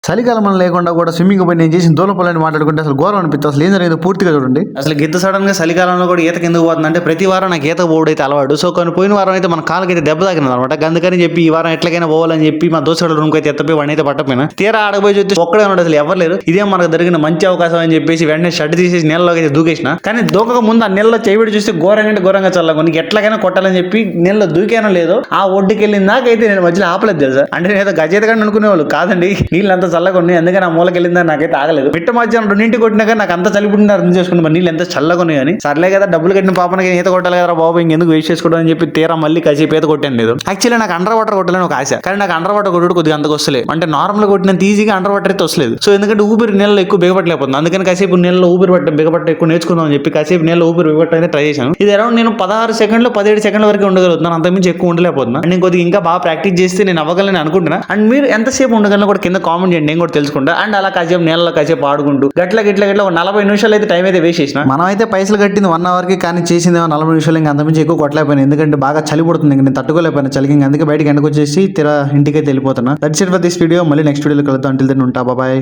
చలికాలం లేకుండా కూడా స్విమ్మింగ్ పోయి నేను చేసిన దూలపల్లని మాట్లాడుకుంటే అసలు ఘోరం అనిపిస్తుంది. అసలు ఏం జరిగిందో పూర్తిగా చూడండి. అసలు గిద్ద సడన్ గా చలికాలంలో కూడా ఈతకి ఎందుకు పోతుంది అంటే ప్రతి వారం నాకు ఈత పోవడం అయితే అలవాటు. సో కొన్ని పోయిన వారం అయితే మన కాళ్ళకి అయితే దెబ్బ తాకింది అనమాట. అందుకని చెప్పి ఈ వారం ఎట్లకైనా పోవాలని చెప్పి మా దోస్తుడు రూమ్ అయితే ఎత్తపోయి వాడిని అయితే పట్టపోయినా తీరా ఆడపోయి చూస్తే ఒక్కడే ఉన్నాడు, అసలు ఎవరు లేరు. ఇదే మనకు జరిగిన మంచి అవకాశం అని చెప్పేసి వెంటనే షర్ట్ తీసేసి నీళ్ళలోకి అయితే దూకేసిన. కానీ దూకక ముందు ఆ నీళ్ళలో చేయిబడి చూస్తే ఘోరంగా చల్లగా నీకు ఎట్లకైనా కొట్టాలని చెప్పి నీళ్ళలో దూకేనో లేదో ఆ ఒడ్డుకి వెళ్ళిన దాకైతే నేను మధ్యలో ఆపలేదు తెలుసా. అంటే నేను గజేతగాని అనుకునేవాళ్ళు కాదండి, నీళ్ళు అంతా చల్లగా ఉన్నాయి అందుకని మూలకి వెళ్ళిందా నాకైతే ఆగలేదు. మిట్ట మధ్యాహ్నం రెండింటికి కొట్టినా కానీ నాకు అంత చలిపుండి అర్థం చేసుకుని మరి నీళ్ళు ఎంత చల్లగా ఉన్నాయి అని సర్లే కదా డబ్బులు కట్టిన పాపనకి ఈత కొట్టాలి కదా బాబు ఇంకెందుకు వేస్ట్ చేసుకోవడం అని చెప్పి తీరా మళ్ళీ కాసేపు ఈత కొట్టాను లేదు. యాక్చువల్లీ నాకు అండర్ వాటర్ కొట్టాలని ఒక ఆశ, కానీ నాకు అండర్ వాటర్ కొట్టుడు కొద్దిగా అంతకు వస్తలేదు. అంటే నార్మల్ కొట్టినంత ఈజీగా అండర్ వాటర్ అయితే వస్తలేదు. సో ఎందుకంటే ఊపిరి నీళ్ళలో ఎక్కువ బిగపట్టలేకపోతుంది. అందుకని కాసేపు నీళ్ళలో ఊపిరి బిగపట్ట ఎక్కువ నేర్చుకుందాం అని చెప్పి కాసేపు నీళ్ళలో ఊపిరి బిగపట్టని ట్రై చేశాను. ఇది అరౌండ్ నేను 16 సెకండ్లు 17 సెకండ్ల వరకు ఉండగలుగుతున్నాను, అంతకుమించి ఎక్కువ ఉండలేకపోతున్నా. నేను కొద్దిగా ఇంకా బాగా ప్రాక్టీస్ చేస్తే నేను అవ్వగలని అనుకుంటున్నా. అండ్ మీరు ఎంతసేపు ఉండగలను కూడా కింద కామెంట్ చేయండి, నేను కూడా తెలుసుకుంటా. అండ్ అలా కాసేపు నీళ్ళలో కాసేపు ఆడుకుంటూ గట్ల ఒక 40 నిమిషాలు అయితే టైం అయితే వేస్ట్ చేసిన. మనం అయితే పైసలు కట్టింది 1 అవర్ కి, కానీ చేసింది 40 నిమిషాలు. ఇంకా అంతమించి ఎక్కువ కొట్టలేకపోయినా, ఎందుకంటే బాగా చలి పడుతుంది. ఇంకా నేను తట్టుకోలేకపోయినా చలికి. అందుకే బయటకి ఎండకు వచ్చేసి ఇంటికైతే వెళ్ళిపోతున్నా. That's it for this video. మళ్ళీ నెక్స్ట్ వీడియోలో కలుద్దాం. అంటిల్ దెన్ ఉంటా, బాయ్.